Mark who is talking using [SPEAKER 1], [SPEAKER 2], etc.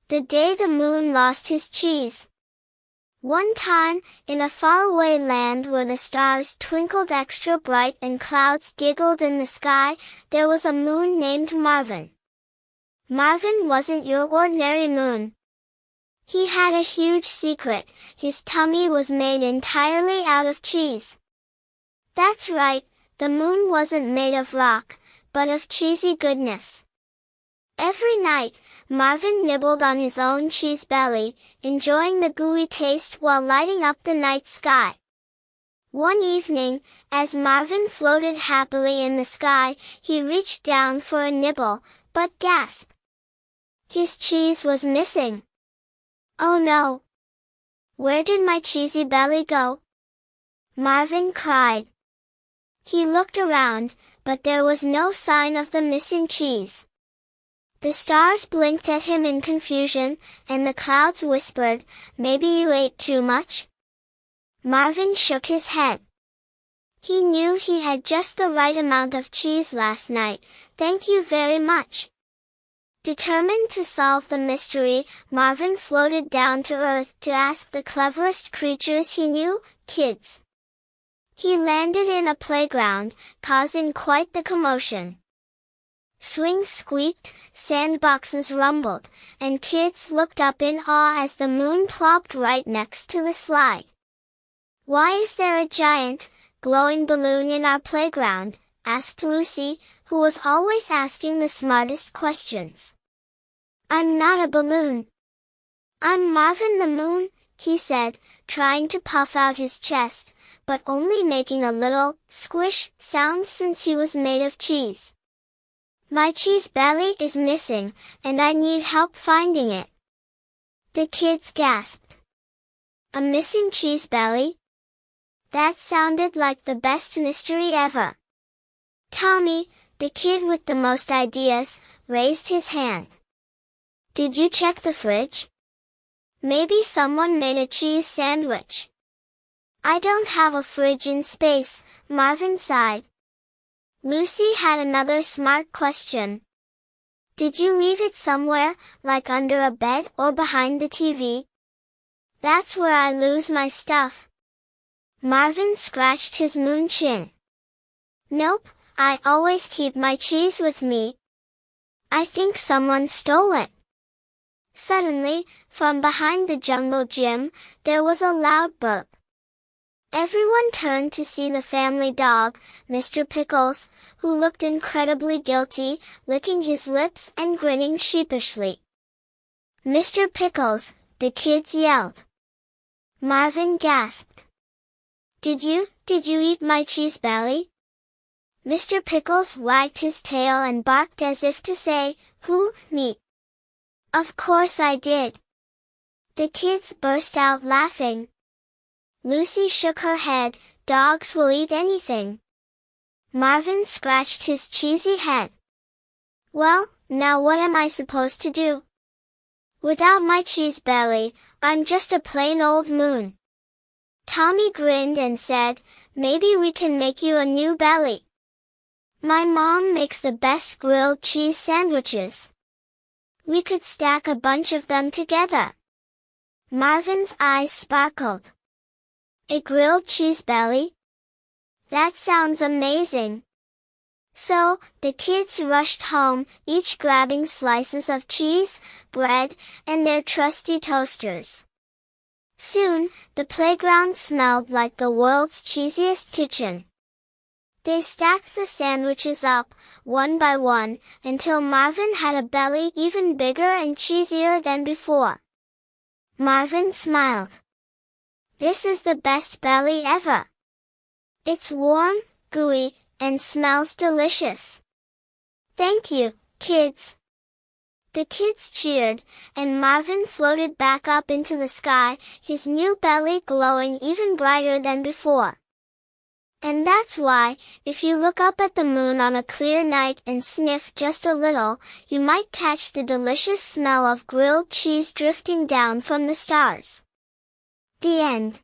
[SPEAKER 1] The day the moon lost his cheese. One time, in a faraway land where the stars twinkled extra bright and clouds giggled in the sky, there was a moon named Marvin. Marvin wasn't your ordinary moon. He had a huge secret: his tummy was made entirely out of cheese. That's right, the moon wasn't made of rock, but of cheesy goodness. Every night, Marvin nibbled on his own cheese belly, enjoying the gooey taste while lighting up the night sky. One evening, as Marvin floated happily in the sky, he reached down for a nibble, but gasped. His cheese was missing. Oh no! Where did my cheesy belly go? Marvin cried. He looked around, but there was no sign of the missing cheese. The stars blinked at him in confusion, and the clouds whispered, "Maybe you ate too much?" Marvin shook his head. He knew he had just the right amount of cheese last night. Thank you very much. Determined to solve the mystery, Marvin floated down to earth to ask the cleverest creatures he knew, kids. He landed in a playground, causing quite the commotion. Swings squeaked, sandboxes rumbled, and kids looked up in awe as the moon plopped right next to the slide. "Why is there a giant, glowing balloon in our playground?" asked Lucy, who was always asking the smartest questions. "I'm not a balloon. I'm Marvin the Moon," he said, trying to puff out his chest, but only making a little squish sound since he was made of cheese. "My cheese belly is missing, and I need help finding it." The kids gasped. A missing cheese belly? That sounded like the best mystery ever. Tommy, the kid with the most ideas, raised his hand. "Did you check the fridge? Maybe someone made a cheese sandwich." "I don't have a fridge in space," Marvin sighed. Lucy had another smart question. "Did you leave it somewhere, like under a bed or behind the TV?" "That's where I lose my stuff." Marvin scratched his moon chin. "Nope, I always keep my cheese with me. I think someone stole it." Suddenly, from behind the jungle gym, there was a loud burp. Everyone turned to see the family dog, Mr. Pickles, who looked incredibly guilty, licking his lips and grinning sheepishly. "Mr. Pickles," the kids yelled. Marvin gasped. Did you eat my cheese belly?" Mr. Pickles wagged his tail and barked as if to say, "Who, me?" "Of course I did." The kids burst out laughing. Lucy shook her head. "Dogs will eat anything." Marvin scratched his cheesy head. "Well, now what am I supposed to do? Without my cheese belly, I'm just a plain old moon." Tommy grinned and said, "Maybe we can make you a new belly. My mom makes the best grilled cheese sandwiches. We could stack a bunch of them together." Marvin's eyes sparkled. "A grilled cheese belly? That sounds amazing." So, the kids rushed home, each grabbing slices of cheese, bread, and their trusty toasters. Soon, the playground smelled like the world's cheesiest kitchen. They stacked the sandwiches up, one by one, until Marvin had a belly even bigger and cheesier than before. Marvin smiled. "This is the best belly ever. It's warm, gooey, and smells delicious. Thank you, kids." The kids cheered, and Marvin floated back up into the sky, his new belly glowing even brighter than before. And that's why, if you look up at the moon on a clear night and sniff just a little, you might catch the delicious smell of grilled cheese drifting down from the stars. The end.